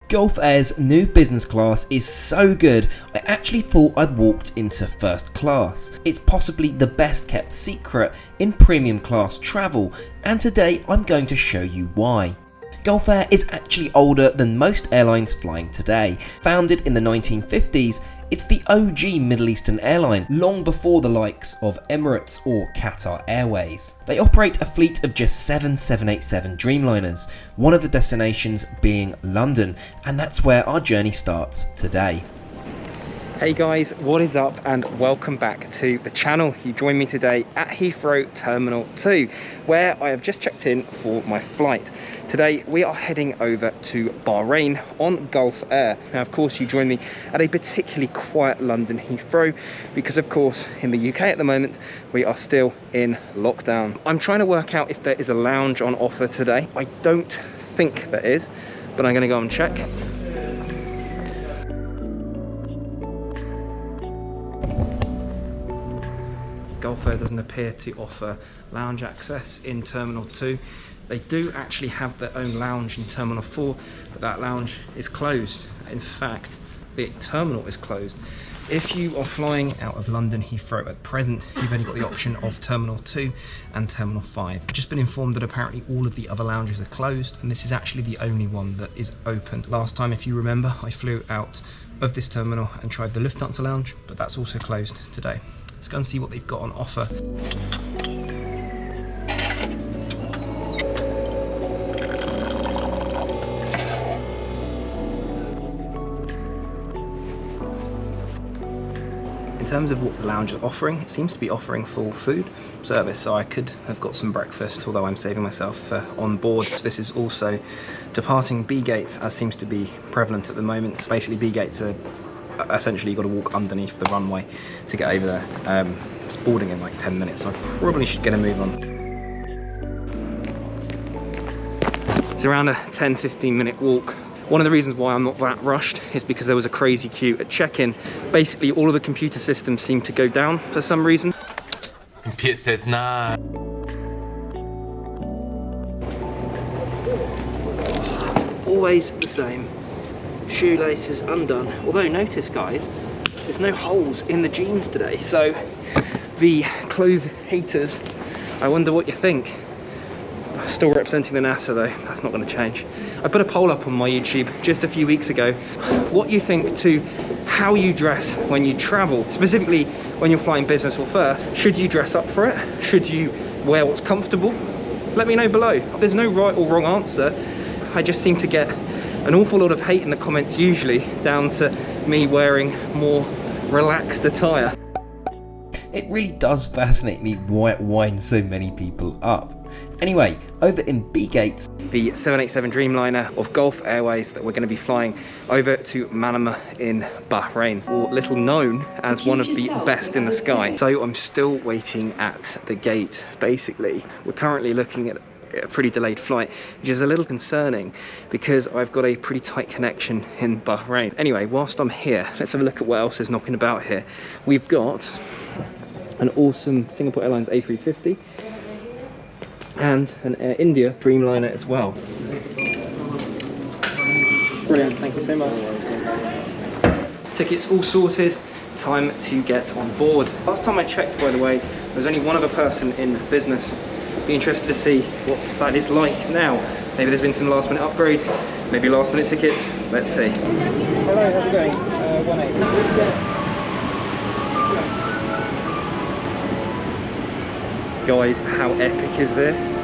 Gulf Air's new business class is so good, I actually thought I'd walked into first class. It's possibly the best kept secret in premium class travel, and today I'm going to show you why. Gulf Air is actually older than most airlines flying today. Founded in the 1950s, it's the OG Middle Eastern airline, long before the likes of Emirates or Qatar Airways. They operate a fleet of just 7 787 Dreamliners, one of the destinations being London, and that's where our journey starts today. Hey guys, what is up and welcome back to the channel. You join me today at Heathrow Terminal 2, where I have just checked in for my flight. Today we are heading over to Bahrain on Gulf Air. Now of course you join me at a particularly quiet London Heathrow because of course in the UK at the moment we are still in lockdown. I'm trying to work out if there is a lounge on offer today. I don't think there is, but I'm going to go and check. Gulf Air doesn't appear to offer lounge access in Terminal 2. They do actually have their own lounge in Terminal 4, but that lounge is closed. In fact, the terminal is closed. If you are flying out of London Heathrow at present, you've only got the option of Terminal 2 and Terminal 5. I've just been informed that apparently all of the other lounges are closed, and this is actually the only one that is open. Last time, if you remember, I flew out of this terminal and tried the Lufthansa lounge, but that's also closed today. Let's go and see what they've got on offer. In terms of what the lounge is offering, it seems to be offering full food service, so I could have got some breakfast, although I'm saving myself for on board. This is also departing B gates, as seems to be prevalent at the moment. So basically B gates are essentially you've got to walk underneath the runway to get over there. It's boarding in like 10 minutes, so I probably should get a move on. It's around a 10-15 minute walk. One of the reasons why I'm not that rushed is because there was a crazy queue at check-in. Basically all of the computer systems seem to go down for some reason. Computer says nah. Always the same. Shoelaces undone. Although notice guys, there's no holes in the jeans today, so the clothes haters, I wonder what you think. Still representing the NASA though, that's not going to change. I put a poll up on my YouTube just a few weeks ago, what you think to how you dress when you travel, specifically when you're flying business or first. Should you dress up for it? Should you wear what's comfortable? Let me know below. There's no right or wrong answer. I just seem to get an awful lot of hate in the comments, usually down to me wearing more relaxed attire. It really does fascinate me why it winds so many people up. Anyway, over in B gates, the 787 Dreamliner of Gulf Airways that we're going to be flying over to Manama in Bahrain, or little known as one of the best in the sky. So I'm still waiting at the gate. Basically, we're currently looking at a pretty delayed flight, which is a little concerning because I've got a pretty tight connection in Bahrain. Anyway, whilst I'm here, let's have a look at what else is knocking about here. We've got an awesome Singapore Airlines A350 and an Air India Dreamliner as well. Brilliant, thank you so much. Tickets all sorted, time to get on board. Last time I checked, by the way, there was only one other person in business. Be interested to see what that is like now. Maybe there's been some last minute upgrades, maybe last minute tickets. Let's see. Hello, how's it going? 1-8. Guys, how epic is this?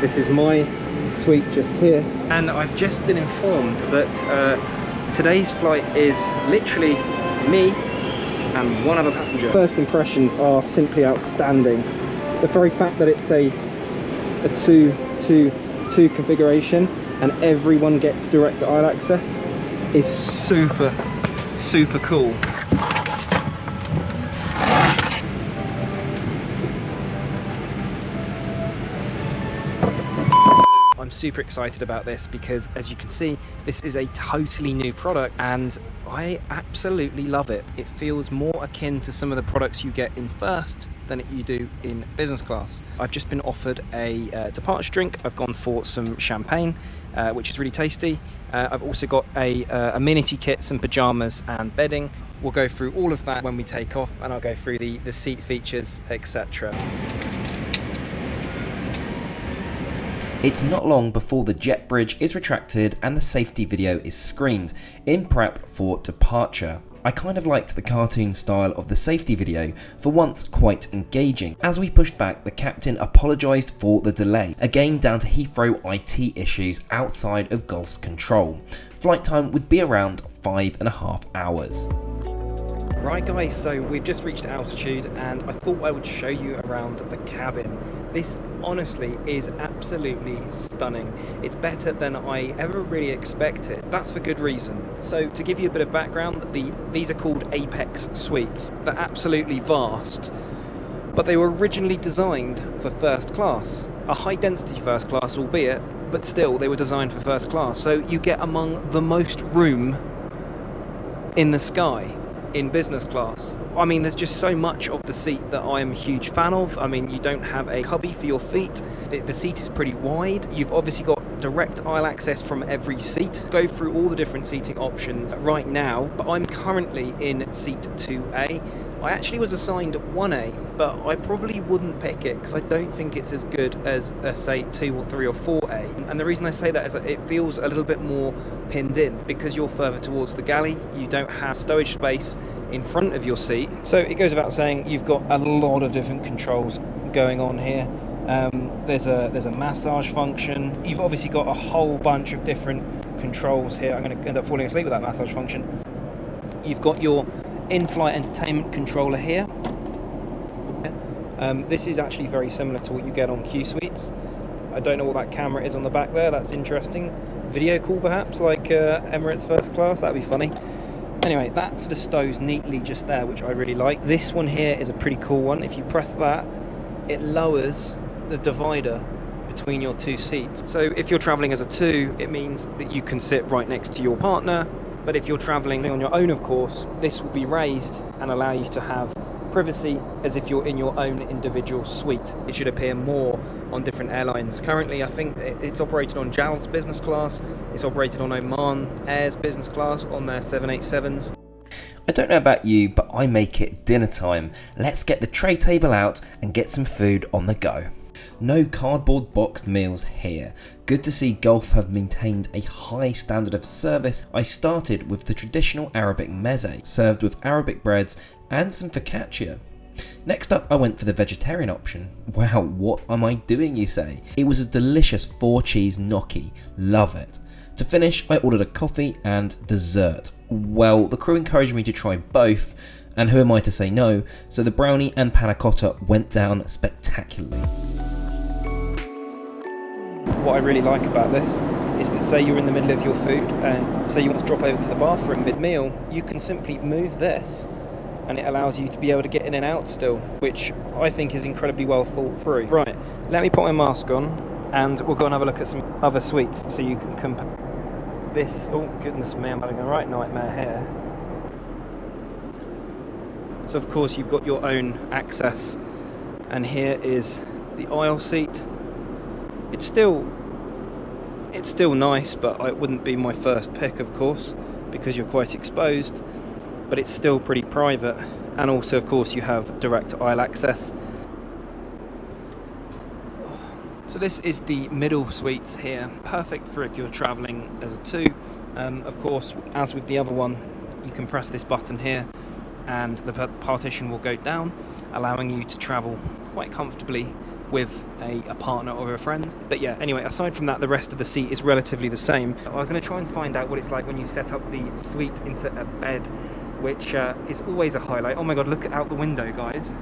This is my suite just here. And I've just been informed that today's flight is literally me and one other passenger. First impressions are simply outstanding. The very fact that it's a 2-2-2 configuration and everyone gets direct aisle access is super cool. I'm super excited about this because, as you can see, this is a totally new product and I absolutely love it. It feels more akin to some of the products you get in first than you do in business class. I've just been offered a departure drink. I've gone for some champagne, which is really tasty. I've also got a Amenity Kit, some pajamas and bedding. We'll go through all of that when we take off, and I'll go through the seat features, etc. It's not long before the jet bridge is retracted and the safety video is screened in prep for departure. I kind of liked the cartoon style of the safety video, for once quite engaging. As we pushed back, the captain apologised for the delay, again down to Heathrow IT issues outside of Gulf's control. Flight time would be around 5.5 hours. Right guys, so we've just reached altitude and I thought I would show you around the cabin. This honestly is absolutely stunning. It's better than I ever really expected. That's for good reason. So to give you a bit of background, these are called Apex suites. They're absolutely vast, but they were originally designed for first class. A high density first class albeit, but still they were designed for first class. So you get among the most room in the sky in business class. I mean, there's just so much of the seat that I am a huge fan of. I mean, you don't have a cubby for your feet. The seat is pretty wide. You've obviously got direct aisle access from every seat. Go through all the different seating options right now, but I'm currently in seat 2A. I actually was assigned 1A, but I probably wouldn't pick it because I don't think it's as good as, say, 2 or 3 or 4A. And the reason I say that is that it feels a little bit more pinned in because you're further towards the galley. You don't have stowage space in front of your seat. So it goes without saying you've got a lot of different controls going on here. There's a massage function. You've obviously got a whole bunch of different controls here. I'm going to end up falling asleep with that massage function. You've got your in-flight entertainment controller here. This is actually very similar to what you get on Q Suites. I don't know what that camera is on the back there. That's interesting. Video call perhaps, like Emirates first class. That'd be funny. Anyway, that sort of stows neatly just there, which I really like. This one here is a pretty cool one. If you press that, it lowers the divider between your two seats. So if you're traveling as a two, it means that you can sit right next to your partner. But if you're traveling on your own, of course, this will be raised and allow you to have privacy as if you're in your own individual suite. It should appear more on different airlines. Currently, I think it's operated on JAL's business class. It's operated on Oman Air's business class on their 787s. I don't know about you, but I make it dinner time. Let's get the tray table out and get some food on the go. No cardboard boxed meals here. Good to see Gulf have maintained a high standard of service. I started with the traditional Arabic meze, served with Arabic breads and some focaccia. Next up, I went for the vegetarian option. Wow, what am I doing, you say? It was a delicious 4-cheese gnocchi. Love it. To finish, I ordered a coffee and dessert. Well, the crew encouraged me to try both, and who am I to say no, so the brownie and panna cotta went down spectacularly. What I really like about this is that, say you're in the middle of your food and say you want to drop over to the bathroom mid-meal, you can simply move this and it allows you to be able to get in and out still, which I think is incredibly well thought through. Right, let me put my mask on and we'll go and have a look at some other suites so you can compare this. Oh goodness me, I'm having a right nightmare here. So of course you've got your own access, and here is the aisle seat. It's still nice, but it wouldn't be my first pick, of course, because you're quite exposed, but it's still pretty private. And also, of course, you have direct aisle access. So this is the middle suite here, perfect for if you're traveling as a two. Of course, as with the other one, you can press this button here and the partition will go down, allowing you to travel quite comfortably with a partner or a friend. But yeah, anyway, aside from that, the rest of the seat is relatively the same. I was going to try and find out what it's like when you set up the suite into a bed, which is always a highlight. Oh my god, look out the window, guys.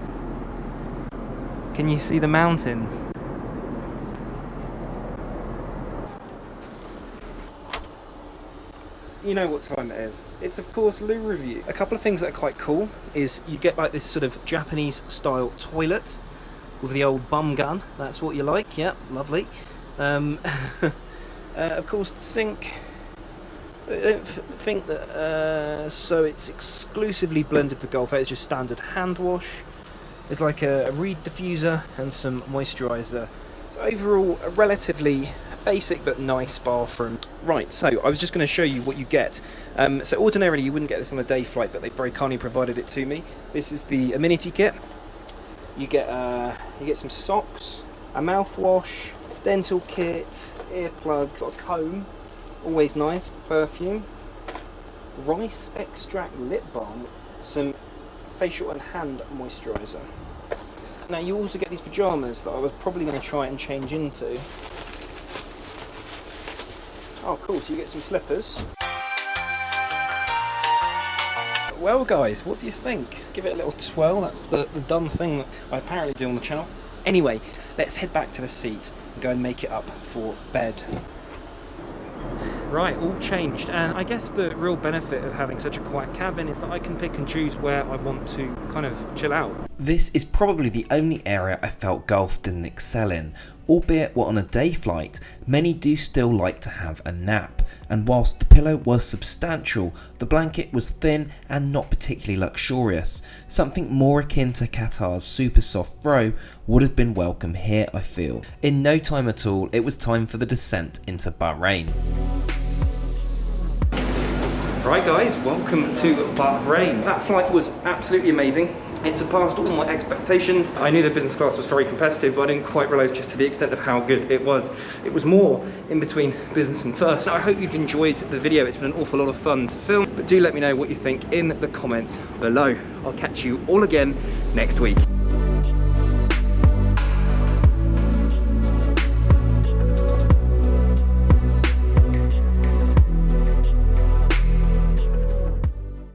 Can you see the mountains? You know what time it is. It's of course loo review. A couple of things that are quite cool is you get like this sort of Japanese style toilet with the old bum gun. That's what you like. Yeah, lovely. Of course, the sink, I don't think that, so it's exclusively blended for Golf 8, it's just standard hand wash. There's like a reed diffuser and some moisturiser. So overall, a relatively basic but nice bathroom. Right, so I was just going to show you what you get. So ordinarily you wouldn't get this on a day flight, but they very kindly provided it to me. This is the Amenity Kit. You get some socks, a mouthwash, dental kit, earplugs, got a comb, always nice, perfume, rice extract lip balm, some facial and hand moisturiser. Now you also get these pyjamas that I was probably going to try and change into. Oh cool, so you get some slippers. Well guys, what do you think? Give it a little twirl, that's the dumb thing that I apparently do on the channel. Anyway, let's head back to the seat and go and make it up for bed. Right, all changed, and I guess the real benefit of having such a quiet cabin is that I can pick and choose where I want to kind of chill out. This is probably the only area I felt Gulf didn't excel in, albeit what on a day flight, many do still like to have a nap, and whilst the pillow was substantial, the blanket was thin and not particularly luxurious. Something more akin to Qatar's super soft throw would have been welcome here, I feel. In no time at all, it was time for the descent into Bahrain. Right guys, welcome to Bahrain. That flight was absolutely amazing. It surpassed all my expectations. I knew the business class was very competitive, but I didn't quite realise just to the extent of how good it was. It was more in between business and first. So I hope you've enjoyed the video. It's been an awful lot of fun to film, but do let me know what you think in the comments below. I'll catch you all again next week.